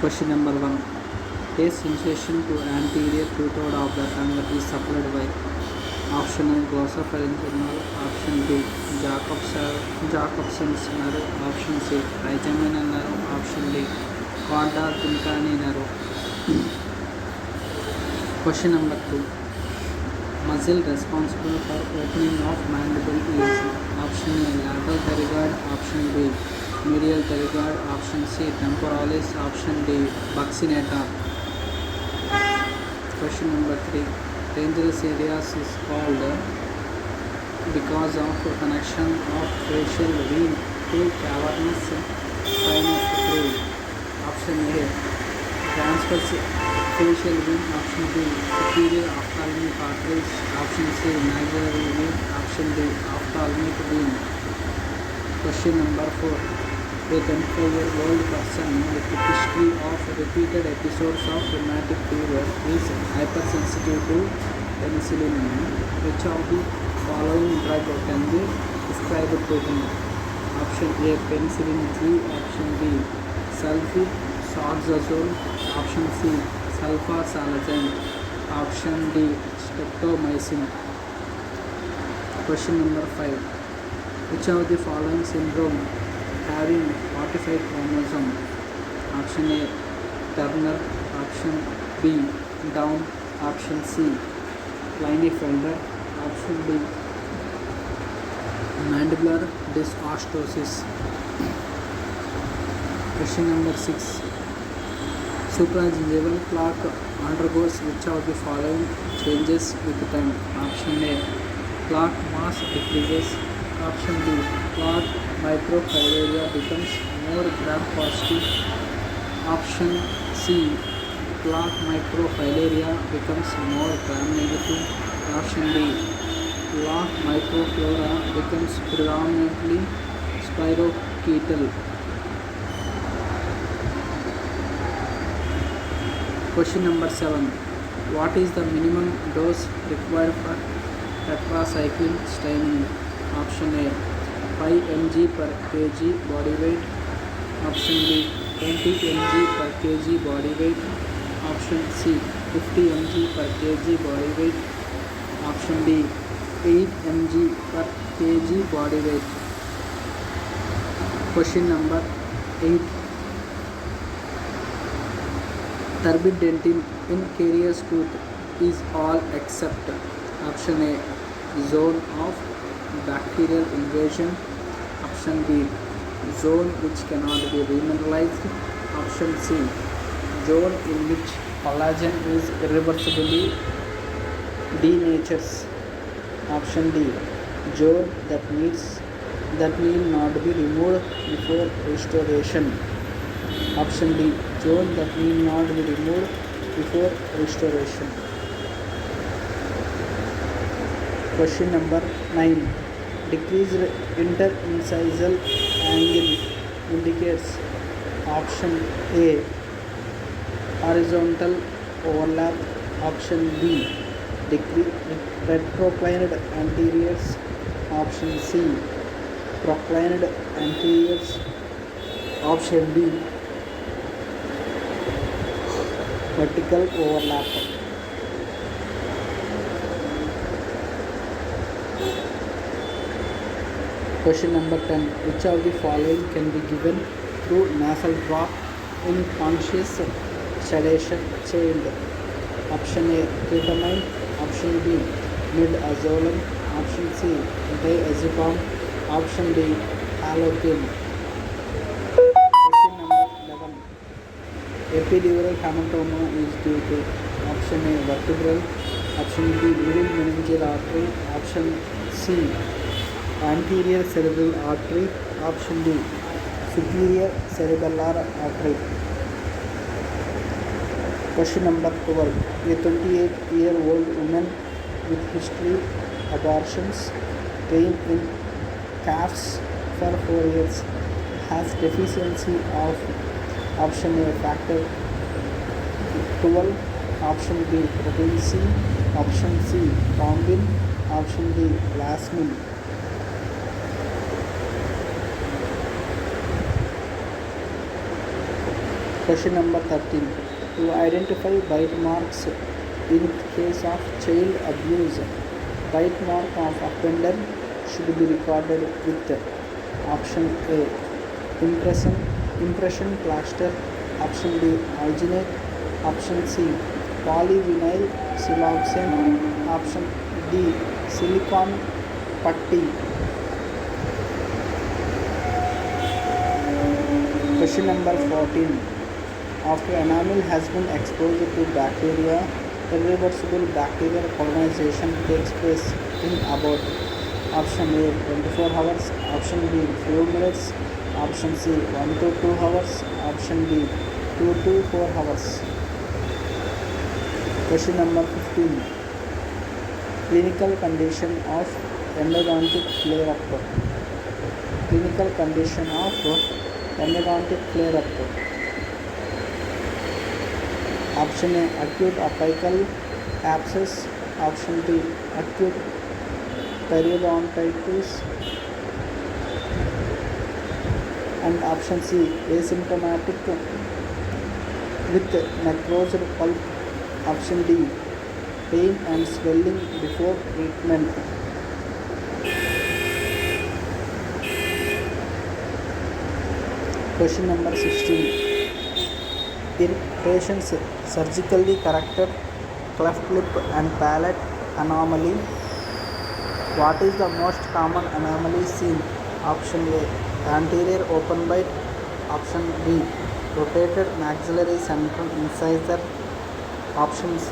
Question number 1. Taste sensation to anterior two-third of the tongue is supplied by option A glossopharyngeal, option B Jacobson's nerve, option C trigeminal nerve, option D chorda tympani nerve. Question number 2. Muscle responsible for opening of mandible is option A lateral pterygoid, option B medial pterygoid, option C temporalis, option D buccinator. Question number 3. Dangerous areas is called because of connection of facial vein to cavernous sinus fluid. Option A transverse facial vein, option B superior ophthalmic arteries, option C maxillary vein, option D ophthalmic vein. Question number 4. A 24-year-old person with a history of repeated episodes of rheumatic fever is hypersensitive to penicillin. Which of the following drug can be prescribed to him? Option A penicillin G, option B sulfasalazine, option C sulfasalazine, option D streptomycin. Question number 5. Which of the following syndrome having 45 chromosome? Option A Turner, option B Down, option C Klinefelter, option D mandibular dysostosis. Question number 6. Supragingival plaque undergoes which of the following changes with time? Option A plaque mass decreases, option B plaque microfilaria becomes more gram-positive, option C plaque microfilaria becomes more gram-negative, option D plaque microflora becomes predominantly spirochetal. Question number 7. What is the minimum dose required for tetracycline staining? Option A 5 mg per kg body weight, option B 20 mg per kg body weight, option C 50 mg per kg body weight, option D 8 mg per kg body weight. Question number 8. Turbidentin in carious tooth is all except option A zone of bacterial invasion, option B zone which cannot be remineralized, option C zone in which collagen is irreversibly denatures, option D zone that need not be removed before restoration, option D zone that need not be removed before restoration. Question number 9. Decreased interincisal angle indicates option A horizontal overlap, option B retroplaned anteriors, option C proclined anteriors, option D vertical overlap. Question number 10. Which of the following can be given through nasal drop in conscious sedation child? Option A ketamine, option B midazolam, option C diazepam, option D halothane. Question number 11. Epidural hematoma is due to option A vertebral, option B middle meningeal artery, option C anterior cerebral artery, option D superior cerebellar artery. Question number 12. A 28-year-old woman with history abortions, pain in calves for 4 years has deficiency of option A factor 12, option B protein C, option C thrombin, option D plasmin. Question number 13. To identify bite marks in case of child abuse, bite mark of offender should be recorded with option A. Impression plaster, option B. Alginate, option C. Polyvinyl siloxane, option D. Silicon putty. Question number 14. After enamel has been exposed to bacteria, irreversible bacterial colonization takes place in about option A 24 hours, option B few minutes, option C 1 to 2 hours, option D 2 to 4 hours. Question number 15. Clinical condition of endodontic flare-up. Clinical condition of endodontic flare-up. Option A acute apical abscess, option B acute periodontitis, and option C asymptomatic with necrosed pulp, option D pain and swelling before treatment. Question number 16. In patients surgically corrected cleft lip and palate anomaly, what is the most common anomaly seen? Option A anterior open bite, option B rotated maxillary central incisor, option C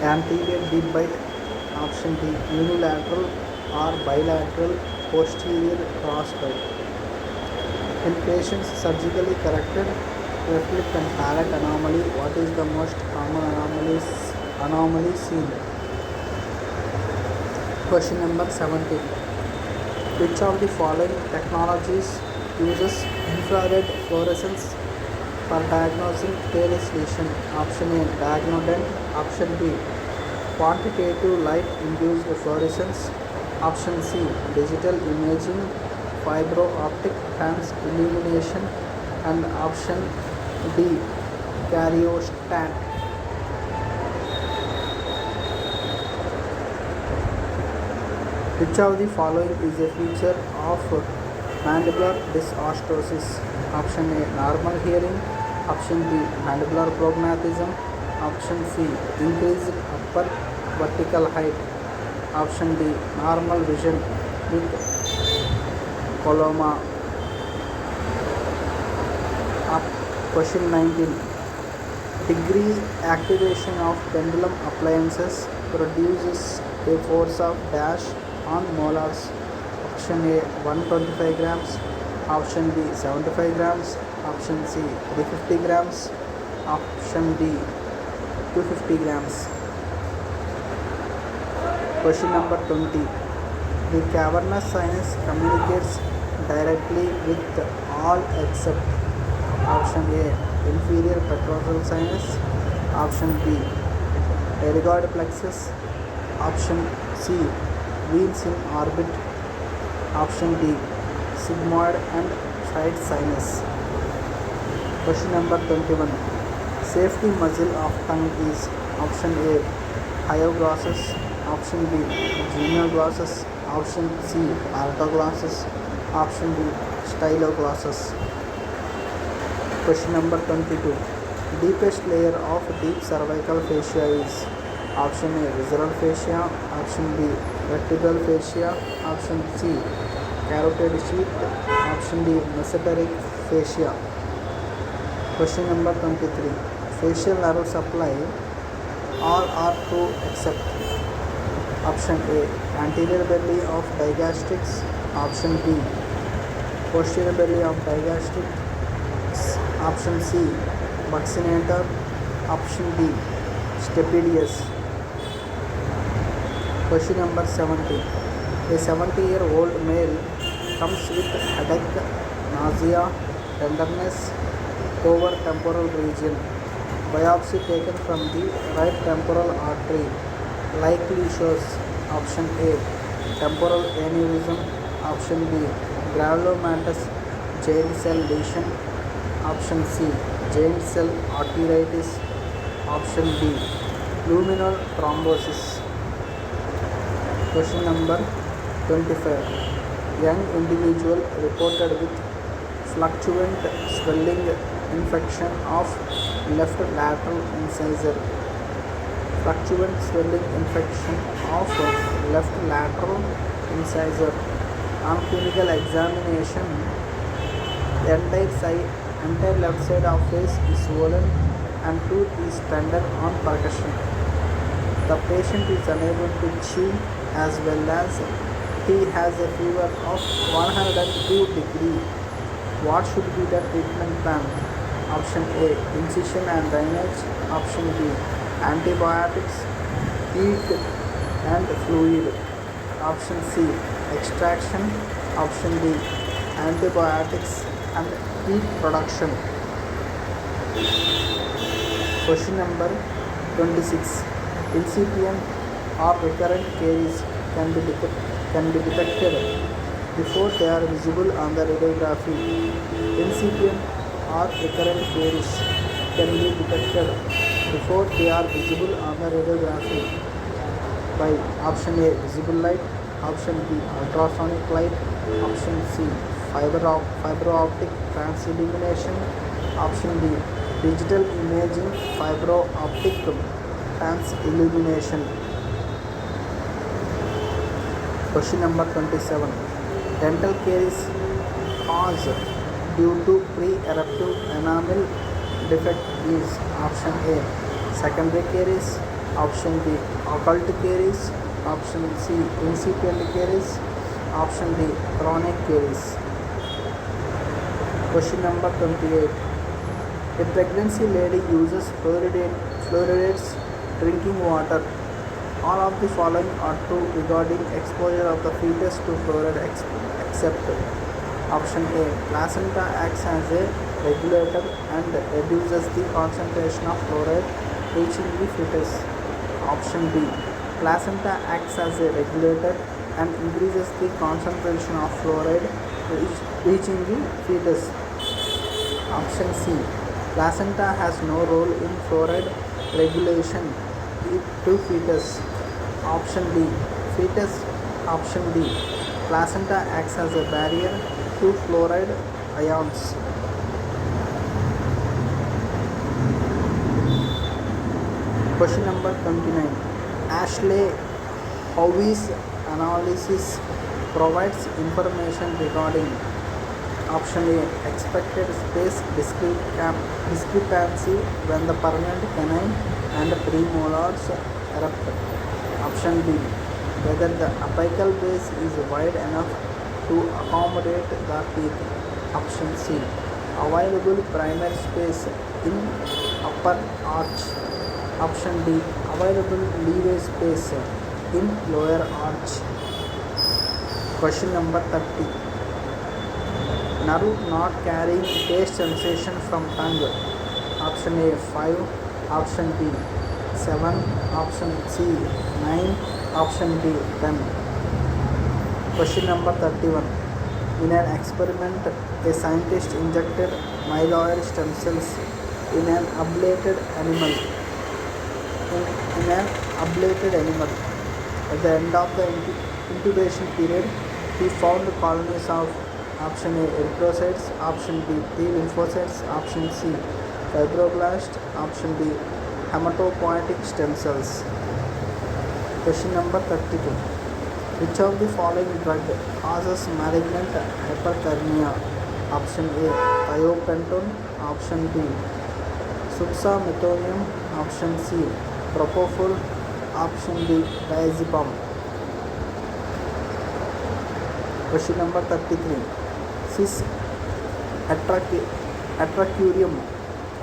anterior deep bite, option D unilateral or bilateral posterior cross bite. In patients surgically corrected cleft lip and palate anomaly, what is the most common anomaly seen? Question number 17. Which of the following technologies uses infrared fluorescence for diagnosing Thales lesion? Option A diagnodent, option B quantitative light induced fluorescence, option C digital imaging, fiber optic trans illumination, and option D cryostat. Which of the following is a feature of mandibular dysostosis? Option A normal hearing, option B mandibular prognathism, option C increased upper vertical height, option D normal vision with coloma. Question 19. Degree activation of pendulum appliances produces a force of dash on molars. Option A 125 grams, option B 75 grams, option C 350 grams, option D 250 grams. Question number 20. The cavernous sinus communicates directly with all except option A inferior petrosal sinus, option B pterygoid plexus, option C veins in orbit, option D sigmoid and side sinus. Question number 21. Safety muzzle of tongue is option A hyoglossus, option B genioglossus, option C altoglossus, option D styloglossus. Question number 22. Deepest layer of deep cervical fascia is option A visceral fascia, option B vertebral fascia, option C carotid sheath, option D mesenteric fascia. Question number 23. Facial nerve supply, all are true except option A anterior belly of digastrics, option B posterior belly of digastrics, option C buccinator, option D stapedius. Question number 70. A 70-year-old male comes with headache, nausea, tenderness over temporal region. Biopsy taken from the right temporal artery likely shows option A temporal aneurysm, option B granulomatous giant cell lesion. Option C, giant cell arteritis. Option D, luminal thrombosis. Question number 25. Young individual reported with fluctuant swelling infection of left lateral incisor. Fluctuant swelling infection of left lateral incisor. On clinical examination, the entire left side of face is swollen and tooth is tender on percussion. The patient is unable to chew as well as he has a fever of 102 degrees. What should be the treatment plan? Option A, incision and drainage. Option B, antibiotics, heat and fluid. Option C, extraction. Option D, antibiotics and heat production. Question number 26. Incipient or recurrent caries can be detected before they are visible on the radiography. Incipient or recurrent caries can be detected before they are visible on the radiography by option A, visible light. Option B, ultrasonic light. Option C, fiber optic transillumination. Option D, digital imaging fiber optic transillumination. Question number 27. Dental caries caused due to pre-eruptive enamel defect is option A, secondary caries. Option B, occult caries. Option C, incipient caries. Option D, chronic caries. Question number 28. A pregnancy lady uses fluoridates drinking water. All of the following are true regarding exposure of the fetus to fluoride except option A, placenta acts as a regulator and reduces the concentration of fluoride reaching the fetus. Option B, placenta acts as a regulator and increases the concentration of fluoride reaching the fetus. Option C, placenta has no role in fluoride regulation to fetus. Option D, fetus. Option D, placenta acts as a barrier to fluoride ions. Question number 29. Ashley-Howes analysis provides information regarding option A, expected space discrepancy when the permanent canine and premolars erupt. Option B, whether the apical base is wide enough to accommodate the teeth. Option C, available primary space in upper arch. Option D, available leeway space in lower arch. Question number 30. Nerve not carrying taste sensation from tongue. Option A, 5. Option B, 7. Option C, 9. Option D, 10. Question number 31. In an experiment, a scientist injected myeloid stem cells in an ablated animal. At the end of the incubation period, he found colonies of option A, erythrocytes. Option B, T lymphocytes. Option C, fibroblast. Option D, hematopoietic stem cells. Question number 32. Which of the following drug causes malignant hyperthermia? Option A, thiopentone. Option B, succinylcholine. Option C, propofol. Option D, diazepam. Question number 33. Cis atracurium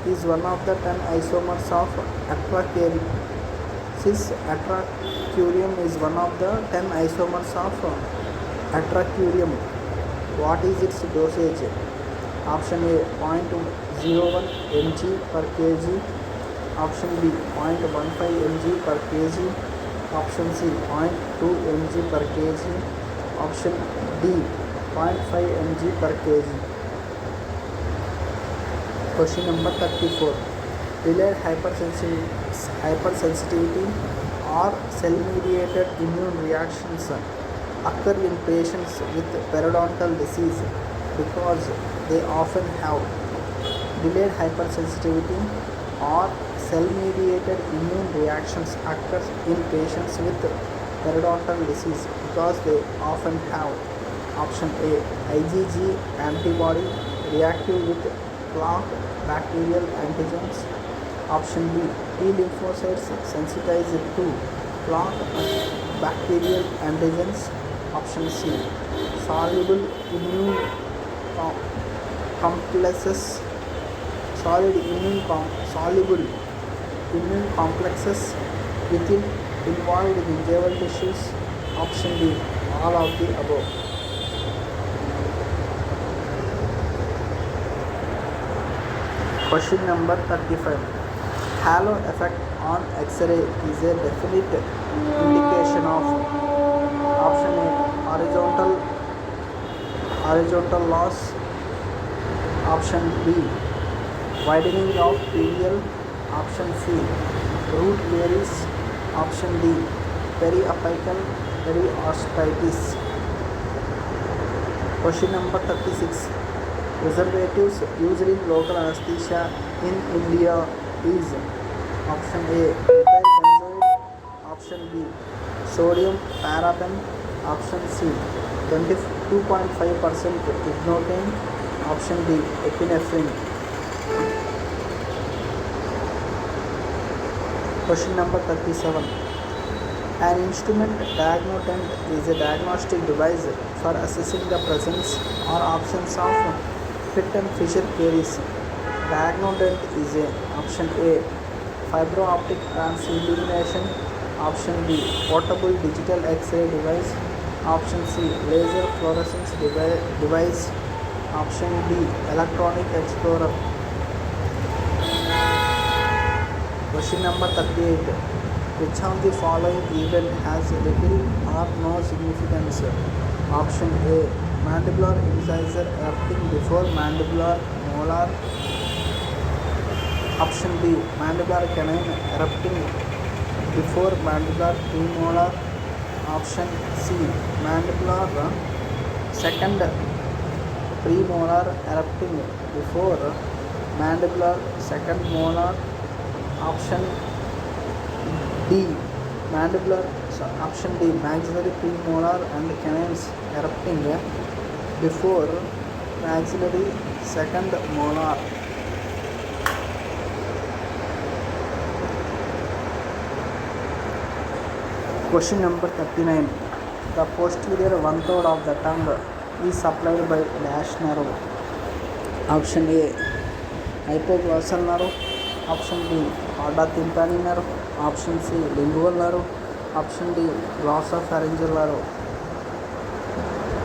is one of the 10 isomers of atracurium. Cis atracurium is one of the 10 isomers of atracurium. What is its dosage? Option A, 0.01 mg per kg. Option B, 0.15 mg per kg. Option C, 0.2 mg per kg. Option D, 0.5 mg per kg. Question number 34. Delayed hypersensitivity or cell-mediated immune reactions occur in patients with periodontal disease because they often have delayed hypersensitivity or cell-mediated immune reactions occur in patients with periodontal disease because they often have option A IgG antibody reactive with clogged bacterial antigens, option B T lymphocytes sensitized to clogged bacterial antigens, option C soluble immune complexes soluble immune complexes within involved gingival tissues, option D all of the above. Question number 35. Halo effect on X-ray is a definite indication of option A horizontal loss, option B widening of PDL, option C root caries, option D periapical periosteitis. Question number 36. Preservatives used in local anesthesia in India is option A methyl benzoate, option B sodium paraben, option C 22.5% ignotane, option D epinephrine. Question number 37. An instrument diagnotent is a diagnostic device for assessing the presence or absence of Pitt and Fisher caries. Diagnotent is a option A fiber-optic transillumination, option B portable digital X-ray device, option C laser fluorescence device, option D electronic explorer. Question number 38. Which of the following event has little or no significance? Option A mandibular incisor erupting before mandibular molar, option B mandibular canine erupting before mandibular premolar, option C mandibular second premolar erupting before mandibular second molar, option D maxillary premolar and canines erupting before maxillary second molar. Question number 39. The posterior one-third of the tongue is supplied by dash nerve. Option A hypoglossal nerve, option B chorda tympani nerve, option C lingual nerve, option D glossopharyngeal nerve.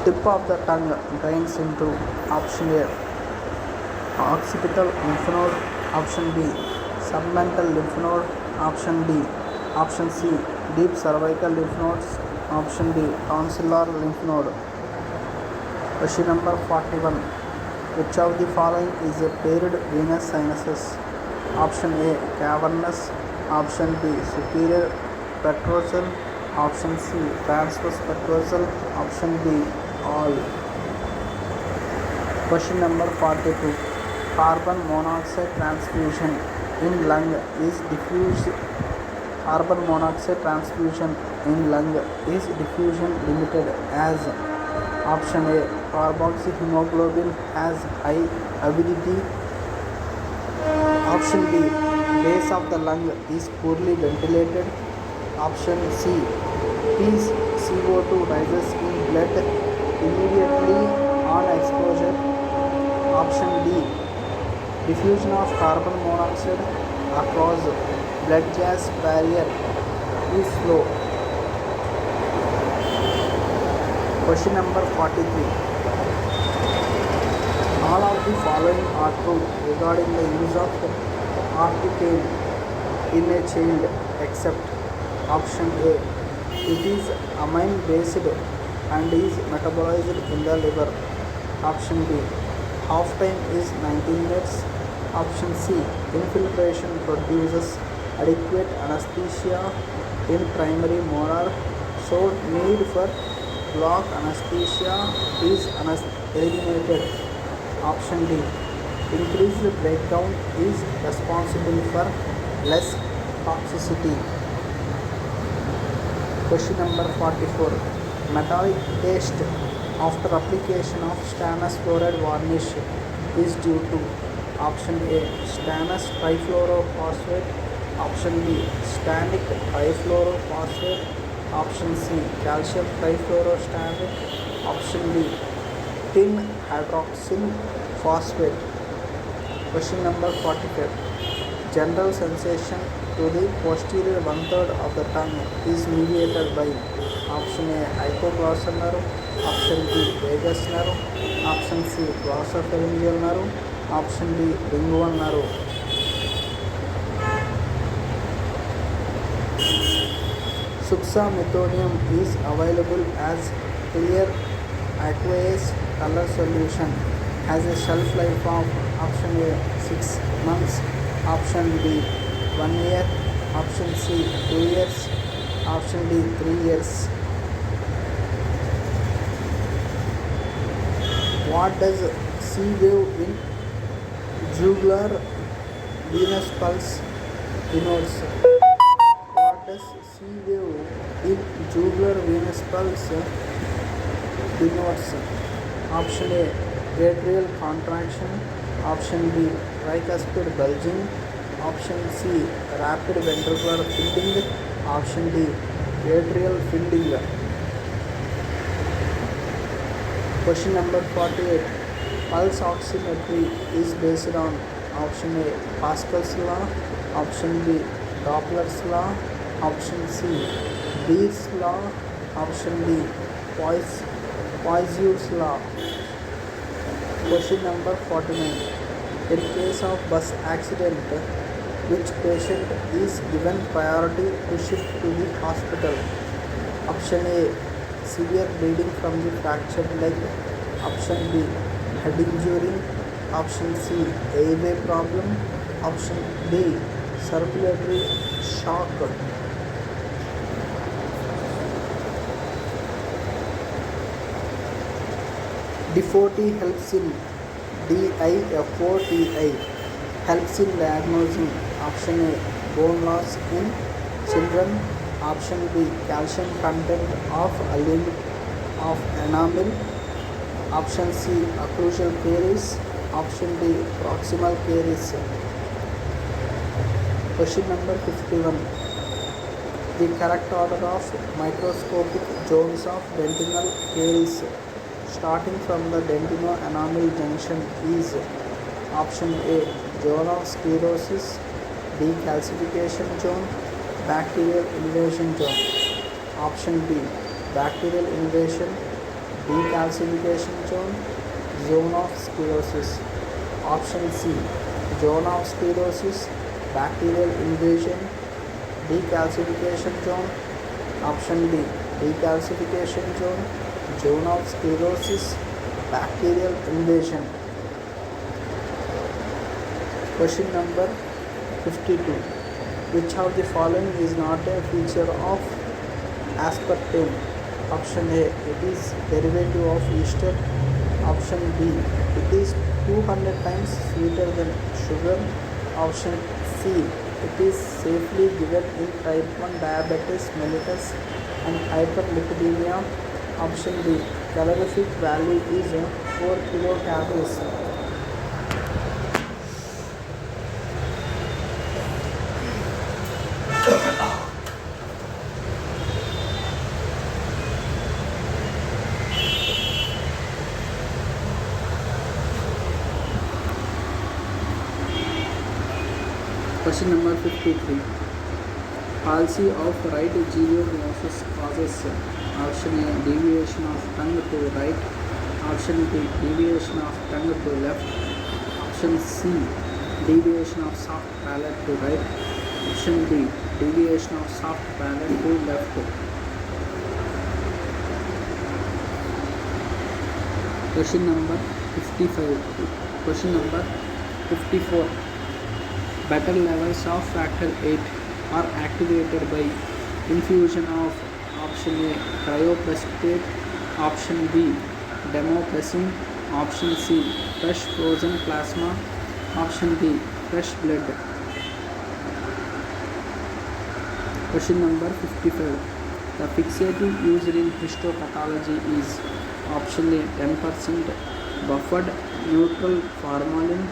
Tip of the tongue drains into option A occipital lymph node, option B submental lymph node, option C deep cervical lymph nodes, option D tonsillar lymph node. Question number 41. Which of the following is a paired venous sinuses? Option A cavernous, option B superior petrosal, option C transverse petrosal, option D all. Question number 42. Carbon monoxide transfusion in lung is diffuse. Carbon monoxide transfusion in lung is diffusion limited as option A carboxyhemoglobin has high avidity, option B base of the lung is poorly ventilated, option C PCO2 rises in blood immediately on exposure, option D diffusion of carbon monoxide across blood gas barrier is slow. Question number 43. All of the following are true regarding the use of articaine in a child except option A it is amine based and is metabolized in the liver, option B half time is 19 minutes, Option C. Infiltration produces adequate anesthesia in primary molar, so need for block anesthesia is eliminated. Option D. Increased breakdown is responsible for less toxicity. Question number 44. Metallic taste after application of stannous fluoride varnish is due to option A. Stannous trifluorophosphate, option B. stannic trifluorophosphate, option C. calcium trifluorostannate, option D. tin hydroxyl phosphate. Question number 45. General sensation to the posterior one-third of the tongue is mediated by option A. hypoglossal nerve, option B. vagus nerve, option C. glossopharyngeal nerve, option D. lingual nerve. Suxamethonium is available as clear aqueous color solution, has a shelf life of option A 6 months, option B 1 year, option C 2 years, option D 3 years. What does C wave in jugular venous pulse denotes? What does C wave in jugular venous pulse denotes? Option A. atrial contraction, option B. tricuspid bulging, option C. rapid ventricular filling, option D. atrial filling. Question number 48. Pulse oximetry is based on option A. Pascal's law, option B. Doppler's law, option C. Beer's law, option D. Poiseuille's law. Question number 49. In case of bus accident, which patient is given priority to shift to the hospital? Option A. severe bleeding from the fractured leg, option B. head injury, option C. airway problem, option D. circulatory shock. DFOTI helps in DIFOTI helps in diagnosing option A. bone loss in children, option B. calcium content of enamel, option C. occlusal caries, option D. proximal caries. Question number 51. The correct order of microscopic zones of dentinal caries starting from the dentino-enamel junction is option A. zone of sclerosis, decalcification zone, bacterial invasion zone, option B. bacterial invasion, decalcification zone, zone of sclerosis, option C. zone of sclerosis, bacterial invasion, decalcification zone, option D. decalcification zone, zone of sclerosis, bacterial invasion. Question number 52. Which of the following is not a feature of aspartame? Option A. It is derivative of ester. Option B. It is 200 times sweeter than sugar. Option C. It is safely given in type 1 diabetes mellitus and hyperlipidemia. Option D. Calorific value is 4 kilocalories. Question number 53. Palsy of right gelioglossus causes option A. deviation of tongue to right, option B. deviation of tongue to left, option C. deviation of soft palate to right, option D. deviation of soft palate to left. Question number 55. Question number 54. Better levels of factor 8 are activated by infusion of option A cryoprecipitate, option B demoplasm, option C fresh frozen plasma, option D fresh blood. Question number 55. The fixative used in histopathology is option A 10% buffered neutral formalin,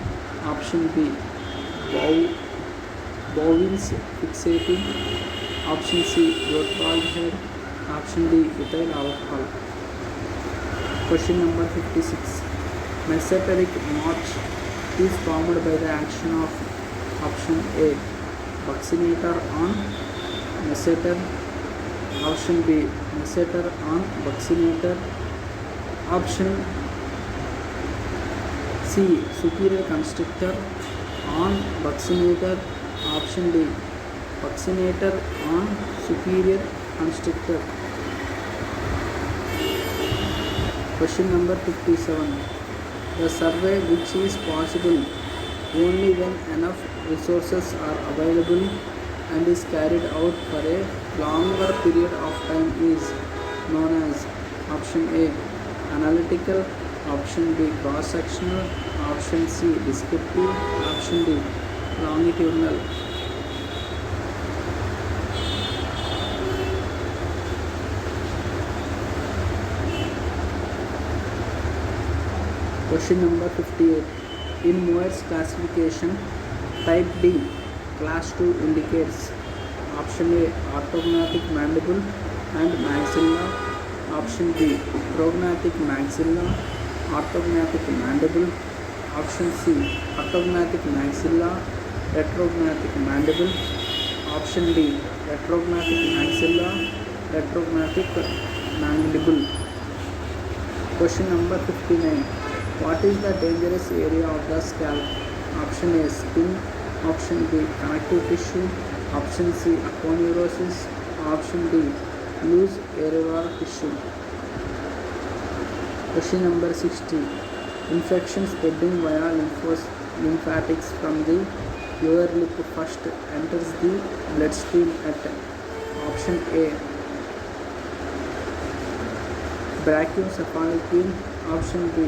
option B Bowens fixative, option C glutaraldehyde, option D ethyl alcohol. Question number 56. Mesenteric notch is formed by the action of option A buccinator on masseter, option B masseter on buccinator, option C superior constrictor on buccinator, option D buccinator on superior constrictor. Question number 57. The survey which is possible only when enough resources are available and is carried out for a longer period of time is known as option A analytical, option B cross-sectional, option C descriptive, option D longitudinal. Question number 58. In Moir's classification, type D class 2 indicates option A orthognathic mandible and maxilla, option B prognathic maxilla, orthognathic mandible, option C orthognathic maxilla, retrognathic mandible, option D retrognathic maxilla, retrognathic mandible. Question number 59. What is the dangerous area of the scalp? Option A skin, option B connective tissue, option C aponeurosis, option D loose areolar tissue. Question number 60. Infection spreading via lymphatics from the lower lip first enters the bloodstream at option A brachiocephalic vein, option B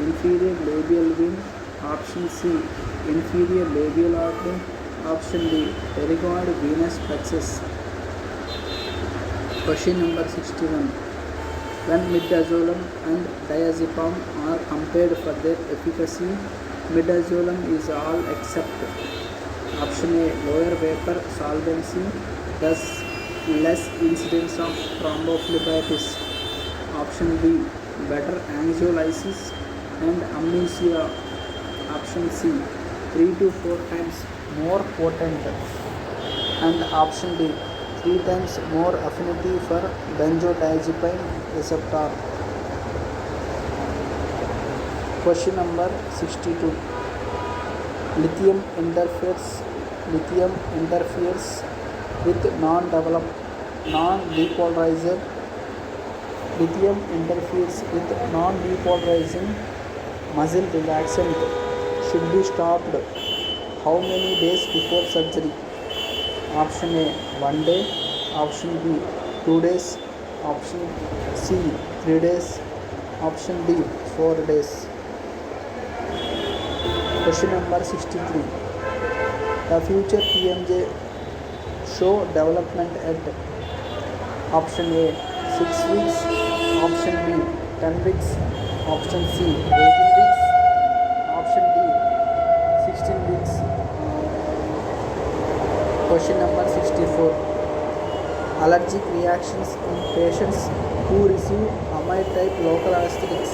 inferior labial vein, option C inferior labial artery, option D pterygoid venous plexus. Question number 61. When midazolam and diazepam are compared for their efficacy, midazolam is all except option A lower vapor solvency, thus less incidence of thrombophlebitis, option B better angiolysis and amnesia, option C 3 to 4 times more potent, and option D 3 times more affinity for benzodiazepine receptor. Question number 62. Lithium interferes with non-depolarizing muscle relaxant should be stopped how many days before surgery? Option A 1 day, option B 2 days, option C 3 days, option D 4 days. Question number 63. The future PMJ show development at option A 6 weeks, option B 10 weeks, option C 18 weeks, option D 16 weeks. Question number 64. Allergic reactions in patients who receive amide type local anesthetics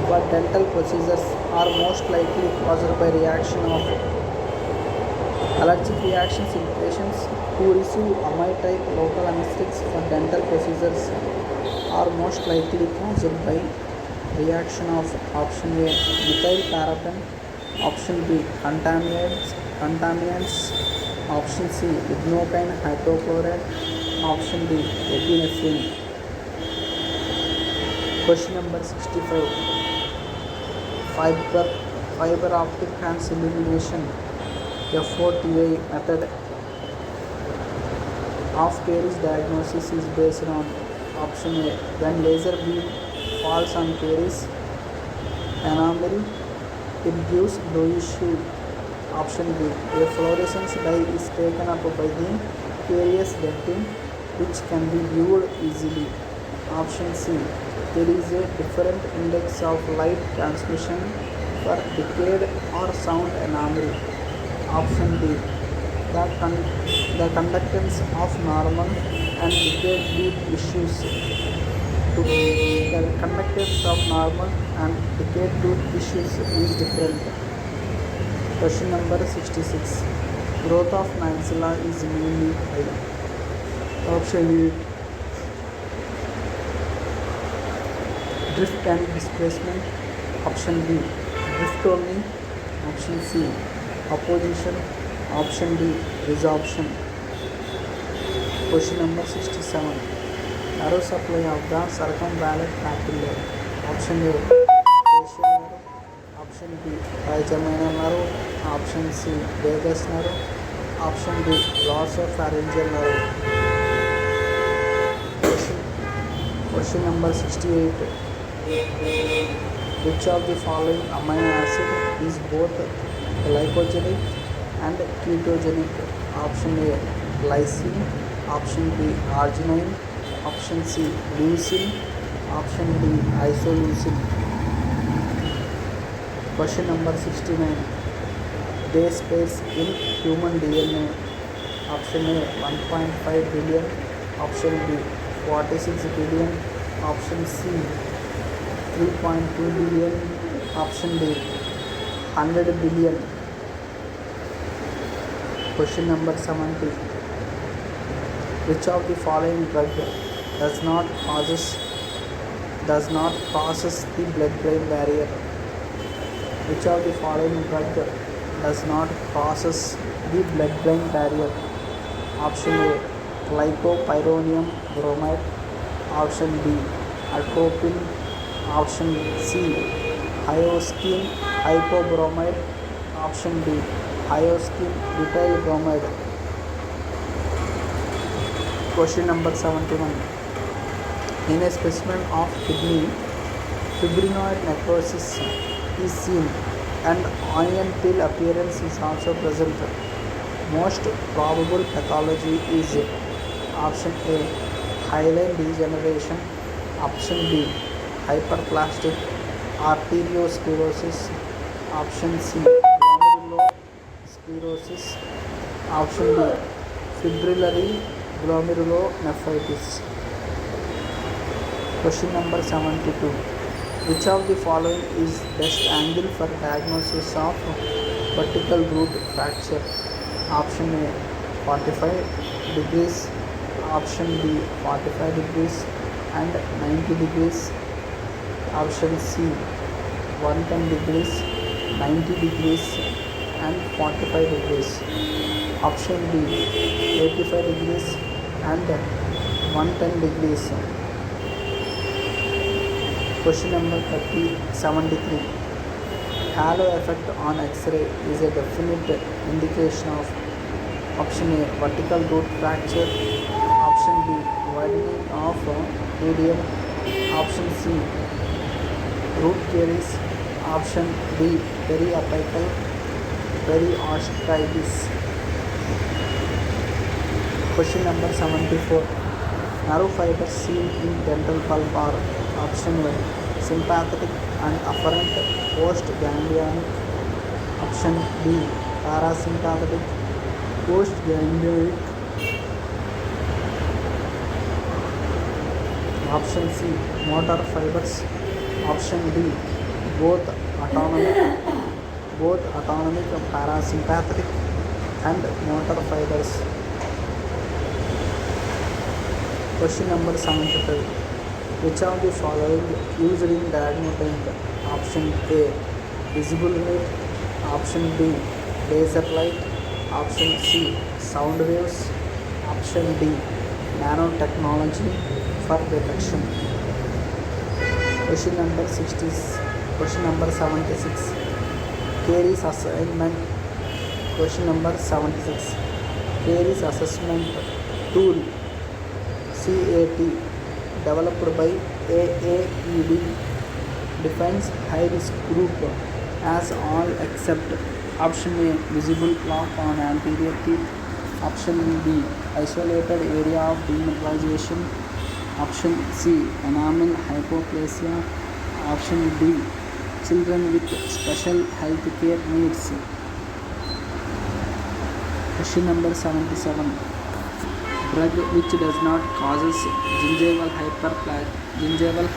for dental procedures are most likely caused by reaction of allergic reactions in patients who receive amide type local anesthetics for dental procedures are most likely caused by reaction of option A methyl paraben, option B contaminants, option C lignocaine hydrochloride, option D epinephrine. Question number 65. fiber optic transillumination FOTA method of caries diagnosis is based on option A. When laser beam falls on caries enamel, it gives bluish hue. Option B. A fluorescence dye is taken up by the carious dentin, which can be viewed easily. Option C. There is a different index of light transmission for decayed or sound enamel. Option D. The conductance of normal and decayed tooth tissues. The conductance of normal and decayed tooth tissues is different. Question number 66. Growth of maxilla is mainly high. Option A. Drift and displacement. Option B. Drift only. Option C. Opposition. Option D. Resorption. Question number 67. Narrow supply of the circumvallate papilla. Option A. Facial nerve. Option B. Trigeminal nerve. Option C. Vagus nerve. Option D. Glossopharyngeal nerve. Question number 68. Which of the following amino acid is both glycogenic and ketogenic? Option A. Glycine. Option B. Arginine. Option C. Leucine. Option D. Isoleucine. Question number 69. Base pairs in human DNA. Option A. 1.5 billion. Option B. 46 billion. Option C. 3.2 billion. Option D. 100 billion. Question number 70. Which of the following drug does not crosses the blood-brain barrier? Which of the following drug does not crosses the blood-brain barrier? Option A. Glycopyrronium bromide. Option B. Atropine. Option C. Hyoscine hypobromide. Option D. Hyoscine butyl bromide. Question number 71. In a specimen of kidney, fibrinoid necrosis is seen and onion peel appearance is also present. Most probable pathology is option A. Hyaline degeneration. Option B. Hyperplastic arteriosclerosis. Option C. Glomerulosclerosis. Option D. Fibrillary glomerulonephritis. Question number 72. Which of the following is best angle for diagnosis of vertical root fracture? Option A. 45 degrees. Option B. 45 degrees and 90 degrees. Option C. 110 degrees, 90 degrees and 45 degrees. Option D. 85 degrees and 110 degrees. Question number 73. Halo effect on X-ray is a definite indication of option A. Vertical root fracture. Option B. Widening of medium. Option C. Root caries. Option D. Periapical periosteitis. Question number 74. Nerve fibers seen in dental pulp are option A. Sympathetic and afferent post-ganglionic. Option B. Parasympathetic post-ganglionic. Option C. Motor fibers. Option D. Both autonomic parasympathetic and motor fibers. Question number 75. Which of the following used in diagnosing? Option A. Visible light. Option B. Laser light. Option C. Sound waves. Option D. Nanotechnology for detection. Question number 76. Carey's assignment. Question number 76. Carey's assessment tool CAT developed by AAED defines high risk group as all except option A visible plaque on anterior teeth, option B isolated area of demineralization, option C enamel hypoplasia, option D children with special health care needs. Question number 77. Drug which does not causes gingival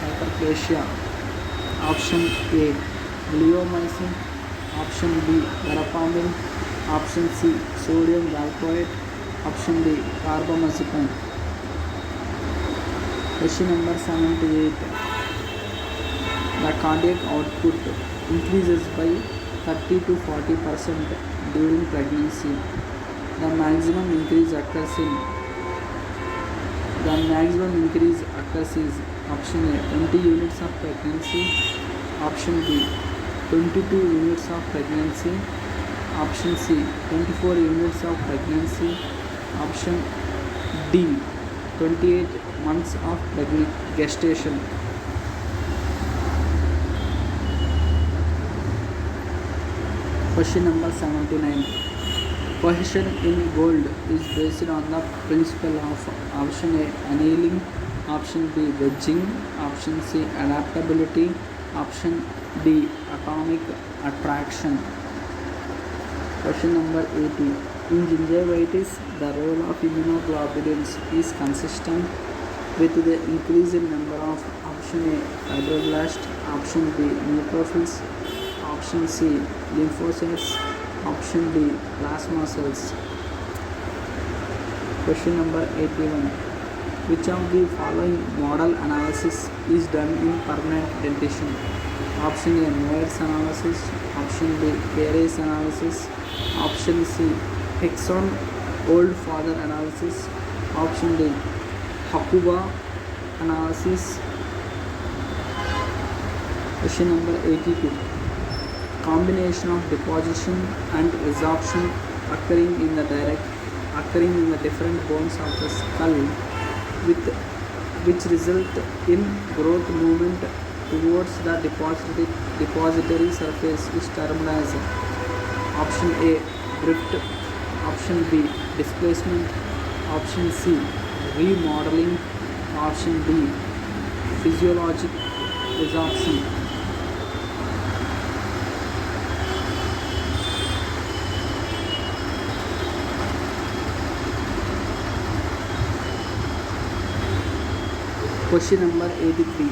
hyperplasia. Option A bleomycin, option B verapamil, option C sodium valproate, option D carbamazepine. Question number 78. The cardiac output increases by 30 to 40% during pregnancy. The maximum increase occurs is option A 20 units of pregnancy, option B 22 units of pregnancy, option C 24 units of pregnancy, option D 28 months of gestation. Question number 79. Cohesion in gold is based on the principle of option A annealing, option B wedging, option C adaptability, option D atomic attraction. Question number 80. In gingivitis, the role of immunoglobulins is consistent with the increase in number of option A fibroblasts, option B neutrophils, option C lymphocytes, option D plasma cells. Question number 81. Which of the following model analysis is done in permanent dentition? Option A Moir's analysis, option B Carey's analysis, option C Hickson old father analysis, option D Hakuba analysis. Question number 82. Combination of deposition and resorption occurring in the different bones of the skull which result in growth movement towards the depository surface is termed as option A drift, option B displacement, option C remodeling, option D physiologic resorption. Question number 83.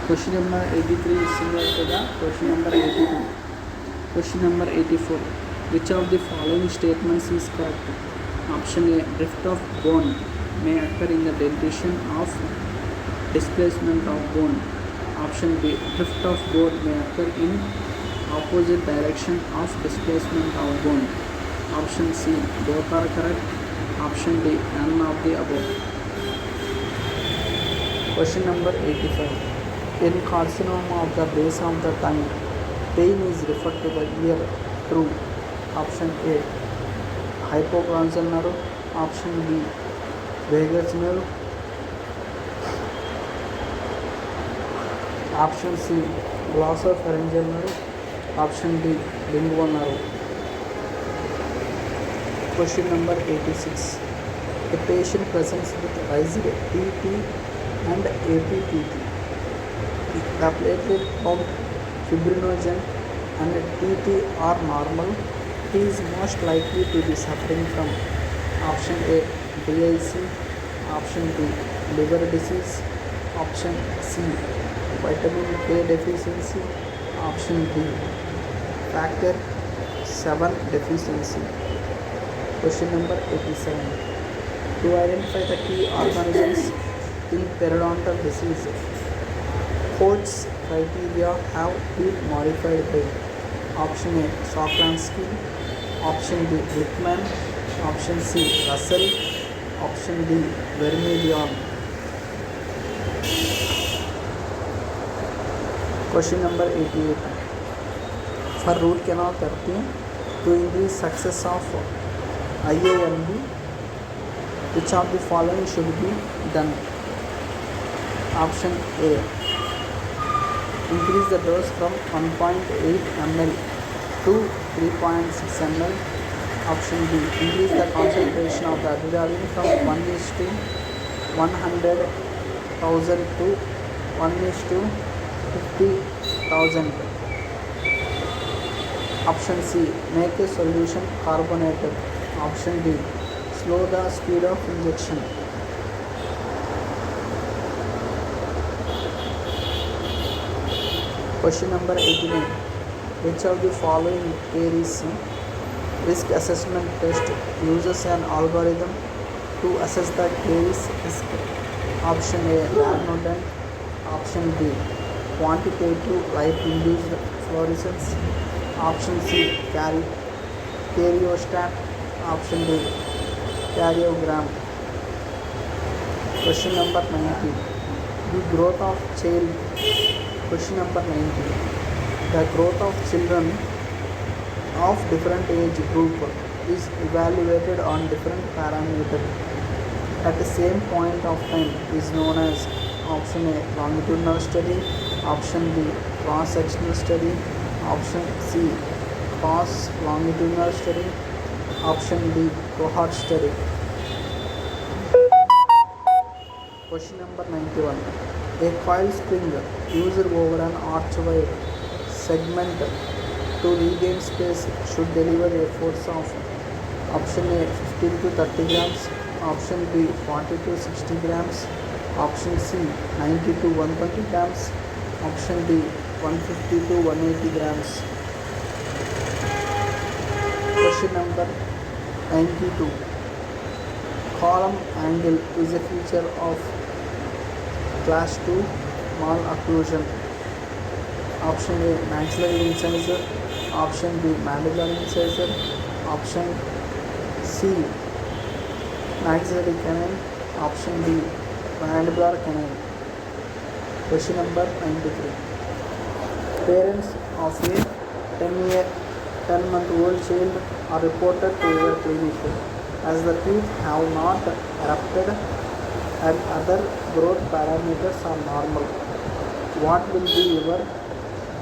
Question number 83 is similar to the question number 82. Question number 84. Which of the following statements is correct? Option A drift of bone may occur in the dentition of displacement of bone. Option B drift of bone may occur in opposite direction of displacement of bone. Option C both are correct. Option D none of the above. Question number 85. In carcinoma of the base of the tongue, pain is referred to the ear through option A hypoglossal nerve, option B vagus nerve, option C glossopharyngeal nerve, option D lingual nerve. Question number 86. A patient presents with raised TT and APTT. The platelet count, fibrinogen and TT are normal. He is most likely to be suffering from option A DIC, option B liver disease, option C vitamin K deficiency, option D factor 7 deficiency. Question number 87. To identify the key organisms in periodontal disease, Coates criteria have been modified by option A Sokransky, option B Glickman, option C Russell, Option D, vermilion. Question number 88. For root canal therapy, to increase success of IAMB, which of the following should be done? Option A, increase the dose from 1.8 ml to 3.6 ml. Option B, increase the concentration of the adrenaline from 1:100,000 to 1:50,000. Option C, make a solution carbonated. Option D, slow the speed of injection. Question number 89. Which of the following carries risk assessment test uses an algorithm to assess the caries risk? Option A, Lagrange. Option B, quantitative light-induced fluorescence. Option C, karyostat. Option D, karyogram. Question number 90. The growth of child. Question number 90. The growth of children of different age group is evaluated on different parameters at the same point of time is known as option A, longitudinal study. Option B, cross-sectional study. Option C, cross longitudinal study. Option D, cohort study. Question number 91. A coil spring used over an archway segment to regain space should deliver a force of option A, 15 to 30 grams. Option B, 40 to 60 grams. Option C, 90 to 120 grams. Option D, 150 to 180 grams. Question number 92. Column angle is a feature of class 2 malocclusion. Option A, maxillary incisor. Option B, mandibular incisor. Option C, maxillary canine. Option D, mandibular canine. Question number 93. Parents of a 10-month-old child are reported to your clinic as the teeth have not erupted and other growth parameters are normal. What will be your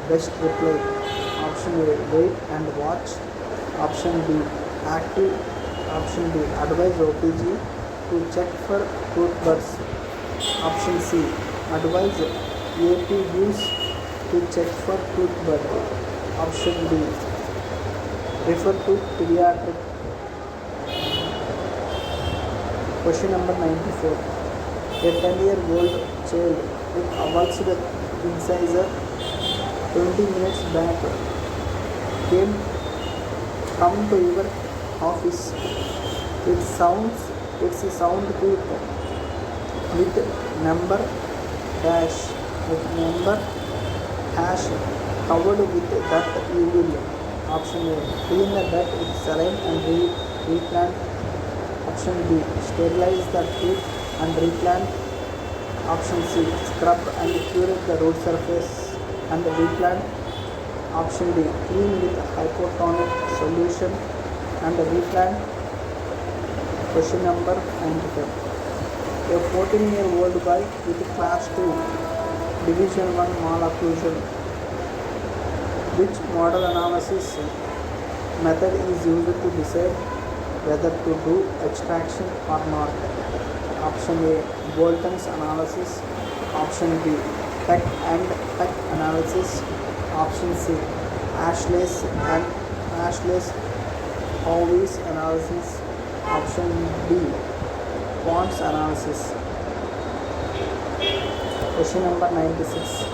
best reply? Option A, wait and watch. Option B, active. Option D, advise OPG to check for toothbuds. Option C, advise APUs to check for toothbud. Option D, refer to pediatric. Question number 94. A 10-year-old child with avulsed incisor 20 minutes back come to your office. It's a sound tooth with number hash covered with dirt. You will option A, clean the dirt with saline and replant. Option B, sterilize the tooth and replant. Option C, scrub and curate the root surface and replant. Option D, clean with hypotonic solution and replant. Question number 95. A 14-year-old boy with class 2 division 1 malocclusion. Which model analysis method is used to decide whether to do extraction or not? Option A, Bolton's analysis. Option B, Peck and Peck analysis. Option C, Ashley's Howey's analysis. Option D, Pond's analysis. Question number 96.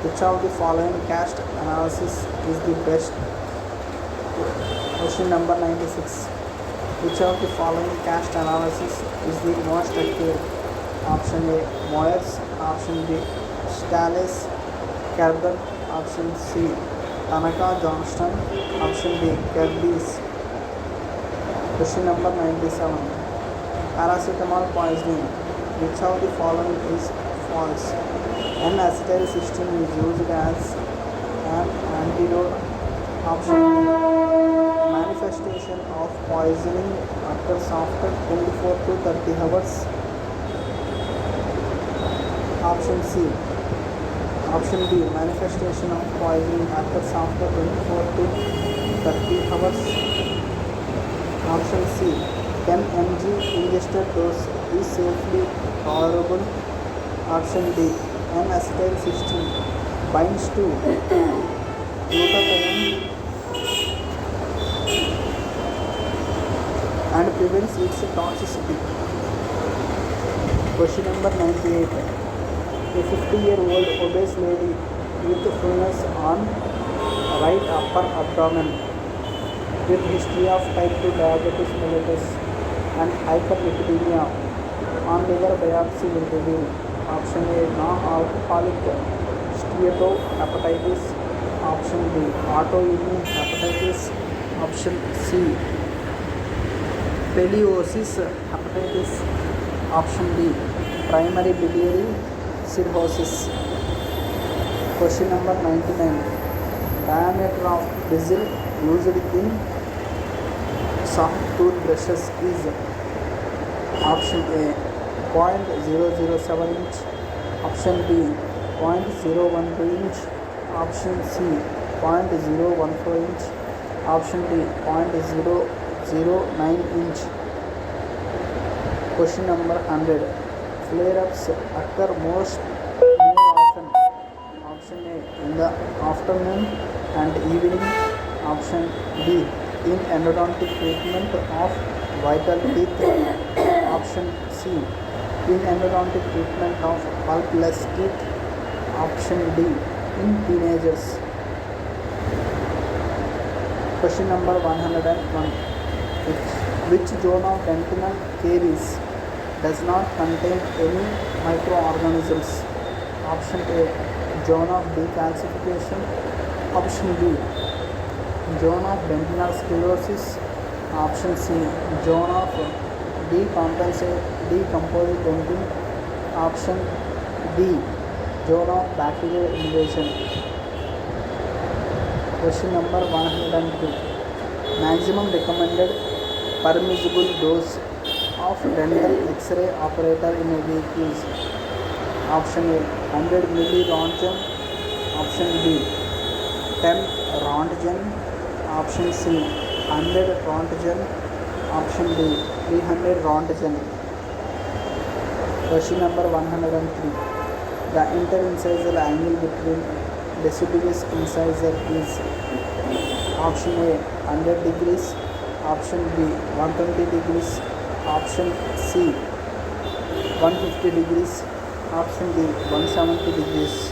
Which of the following cast analysis is the best? Question number 96. Which of the following cast analysis is the most accurate? Option A, Moyers. Option B, Stalles Kerber. Option C, Tanaka Johnston. Option D, Kirby's. Question number 97. Paracetamol poisoning. Which of the following is false? N-acetylcysteine is used as an antidote. Option B. Manifestation of poisoning occurs after 24 to 30 hours. Option C. Option B. Manifestation of poisoning occurs after 24 to 30 hours. Option C. 10 mg ingested dose is safely tolerable. Option D. N-acetylcysteine binds to glutathione and prevents its toxicity. Question number 98. A 50-year-old obese lady with fullness on right upper abdomen with history of type 2 diabetes mellitus and hyperlipidemia on liver biopsy will reveal. Option A. Non-alcoholic steatohepatitis. Option B. Autoimmune hepatitis. Option C. Peliosis hepatitis. Option D. Primary biliary cirrhosis. Question number 99. Diameter of bezel used in soft toothbrushes is. Option A. 0.007 inch. Option B. 0.012 inch. Option C. 0.014 inch. Option D. 0.009 inch. Question number 100. Flare-ups occur more often. Option A. In the afternoon and evening. Option B. In endodontic treatment of vital teeth. Option C. In endodontic treatment of pulpless teeth. Option D. In teenagers. Question number 101. Which zone of dentinal caries does not contain any microorganisms? Option A. Zone of decalcification. Option B. Zone of dentinal sclerosis. Option C. Zone of decomposed dentin. Option D. Zone of bacterial invasion. Question number 102. Maximum recommended permissible dose of dental X-ray operator in a week is. Option A. 100 milli Roentgen. Option B. 10 Roentgen. Option C. 100 Roentgen. Option D. 300 Roentgen. Question number 103. The interincisal angle between deciduous incisor is. Option A. 100 degrees. Option B. 120 degrees. Option C. 150 degrees. Option D. 170 degrees.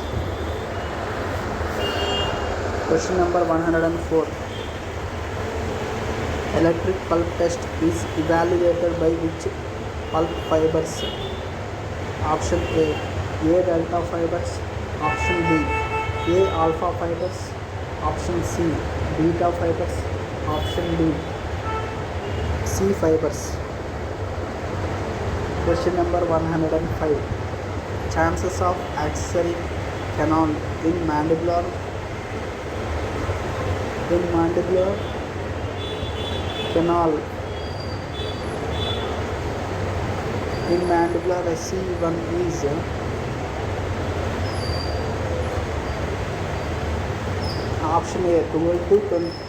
Question number 104. Electric pulp test is evaluated by which pulp fibers? Option A. A delta fibers. Option B. A alpha fibers. Option C. Beta fibers. Option D. C fibers. Question number 105. Chances of accessory canal in mandibular canal in mandibular C1 is. Option A. 12 to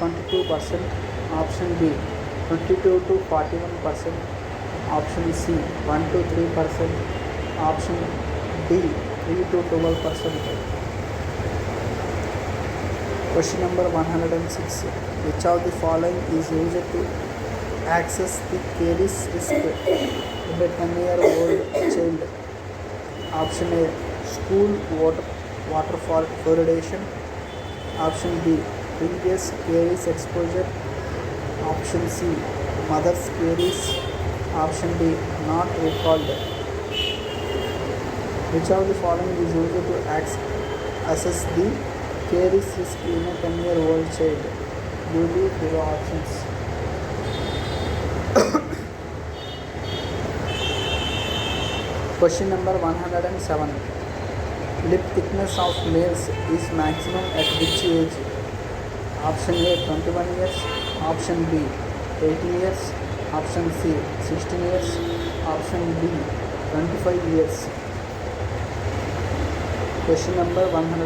22%. Option B. 22 to 41%. Option C. 1 to 3%. Option D. 3 to 12%. Question number 106. Which of the following is used to access the caries risk in a 10-year-old child? Option A. School water fluoridation. Option B. Previous caries exposure. Option C. Mother's caries. Option D. Not recalled. Which of the following is used to assess the caries risk in a 10-year-old child? Give the below options. Question number 107. Lip thickness of males is maximum at which age? Option A 21 years, option B 18 years, option C 16 years, option D 25 years. Question number 108.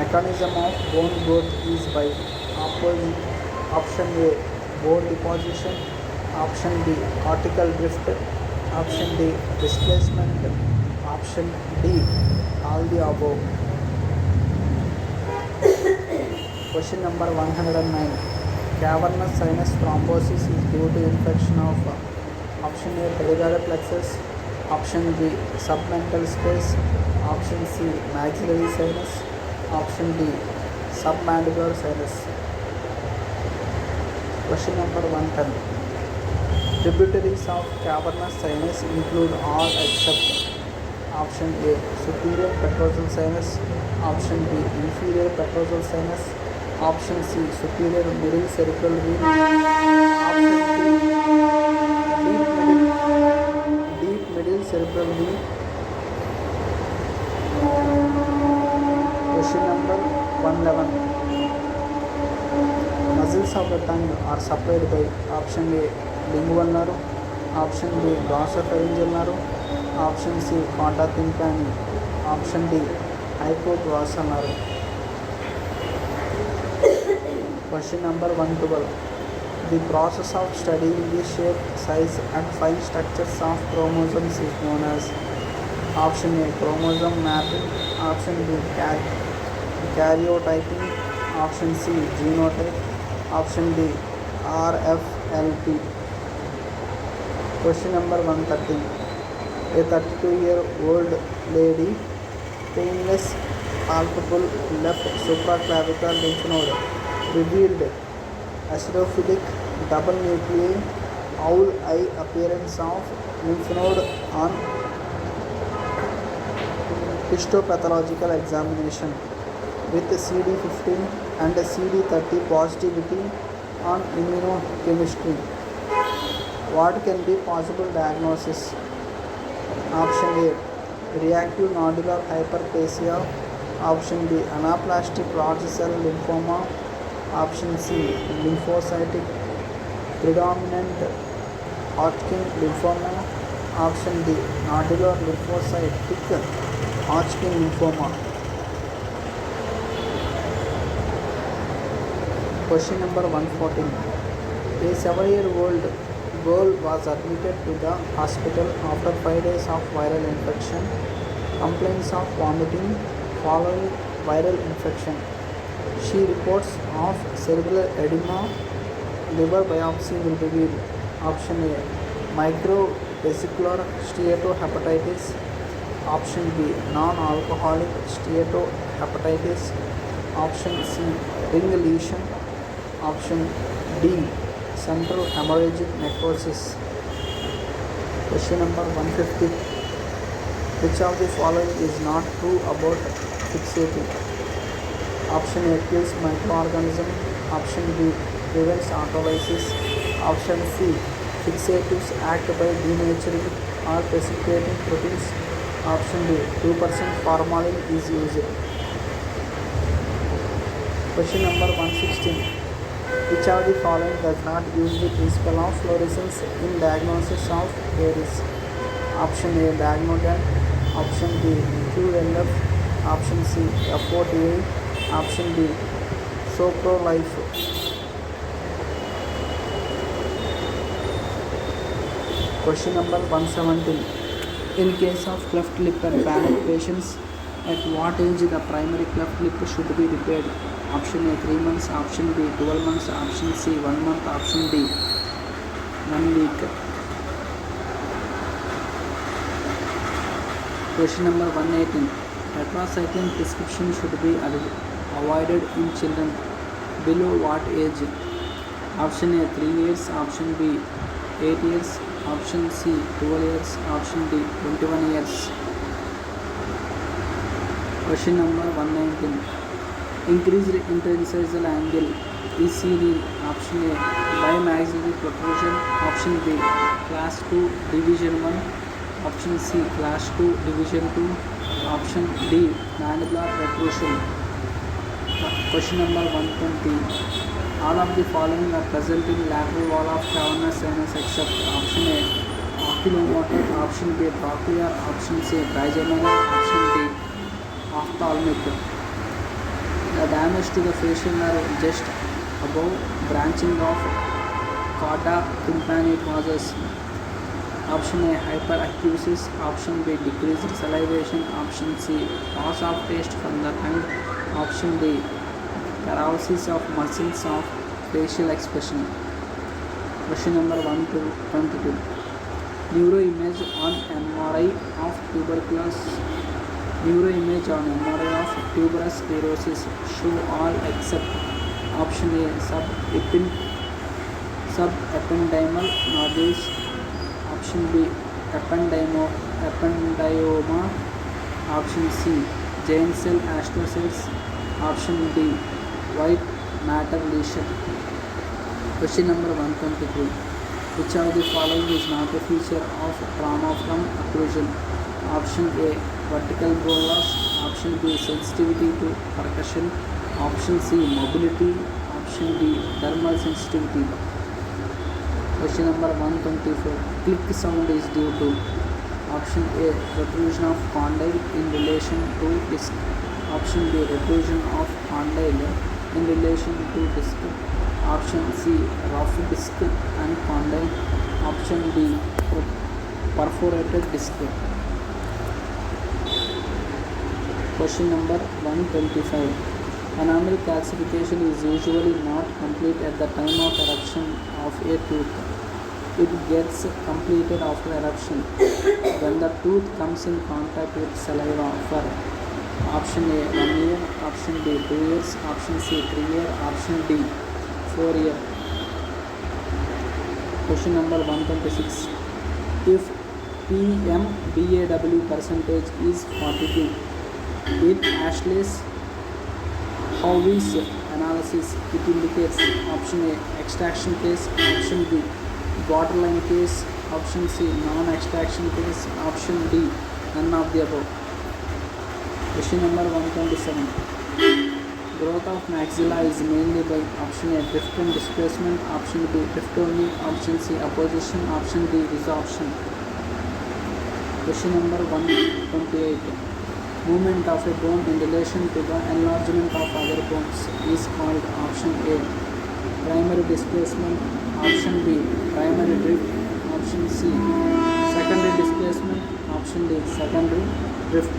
Mechanism of bone growth is by option A bone deposition, option B cortical drift, option D displacement, option D all the above. Question number 109. Cavernous sinus thrombosis is due to infection of option A pterygoid plexus, option B submental space, option C maxillary sinus, option D submandibular sinus. Question number 110. Tributaries of cavernous sinus include all except option A superior petrosal sinus, option B inferior petrosal sinus, option C superior middle cerebral vein, option D deep middle cerebral vein. Question number 111. Muscles of the tongue are supplied by option A lingual nerve, option B glossopharyngeal nerve, option C conta tympani, option D hypoglossal nerve. Question number 112. The process of studying the shape, size and fine structures of chromosomes is known as option A chromosome mapping, option B karyotyping, option C genotype, option D RFLP. Question number 113. A 32-year-old lady, painless palpable left supraclavicular lymph node revealed acidophilic double nuclei owl eye appearance of lymph node on histopathological examination with CD15 and CD30 positivity on immunochemistry. What can be possible diagnosis? Option A reactive nodular hyperplasia, option B anaplastic large cell lymphoma, option C lymphocytic predominant Hodgkin lymphoma, option D nodular lymphocytic Hodgkin lymphoma. Question number 114. A 7-year-old girl was admitted to the hospital after 5 days of viral infection. Complaints of vomiting following viral infection. She reports of cerebral edema. Liver biopsy will reveal option A microvesicular steatohepatitis, option B non-alcoholic steatohepatitis, option C ring lesion, option D central hemorrhagic necrosis. Question number 150. Which of the following is not true about fixating? Option A kills microorganism, option B prevents autolysis, option C fixatives act by denaturing or precipitating proteins, option D 2% formalin is used. Question number 116. Which of the following does not use the principle of fluorescence in diagnosis of caries? Option A diagnogan, option B QLF, option C FOTA, option D Soprolife. Question number 117. In case of cleft lip and palate patients, at what age the primary cleft lip should be repaired? Option A 3 months, option B 12 months, option C 1 month, option D 1 week. Question number 118. Tetracycline prescription should be avoided in children below what age? Option A 3 years, option B 8 years, option C 12 years, option D 21 years. Question number 119. Increased interincisal angle is seen in option A bimaxillary protrusion, option B class 2 division 1, Option C, class 2, division 2. Option D, mandibular protrusion. Question number 120. All of the following are present in lateral wall of cavernous sinus except option A, oculomotor, option B, trochlear, option C, trigeminal, option D, ophthalmic. The damage to the facial nerve just above branching of chorda tympani causes option A, hyperacusis, option B, decreased salivation, option C, loss of taste from the tongue, option D, paralysis of muscles of facial expression. Question number 122. Neuroimage on MRI of tuberous sclerosis show all except option A, subependymal nodules, option B, ependyoma, option C, giant cell astrocytes, option D, white matter lesion. Question number 123. Which of the following is not a feature of trauma from occlusion? Option A, vertical bone loss, option B, sensitivity to percussion, option C, mobility, option D, thermal sensitivity. Question number 124. Click sound is due to option A, protrusion of condyle in relation to disc, option B, protrusion of condyle in relation to disc, option C, rough disc and condyle, option D, perforated disc. Question number 125. Enamel calcification is usually not complete at the time of eruption of a tooth. It gets completed after eruption when the tooth comes in contact with saliva for option A, 1 year, option B, 2 years, option C, 3 years, option D, 4 years. Question number 126. If PMBAW percentage is 42, in Ashley's Howey's analysis, it indicates option A, extraction case, option B, borderline case, option C, non-extraction case, option D, none of the above. Question number 127. Growth of maxilla is mainly by option A, drift and displacement, option B, drift only, option C, apposition, option D, resorption. Question number 128. Movement of a bone in relation to the enlargement of other bones is called option A, primary displacement, option B, primary drift, option C, secondary displacement, option D, secondary drift.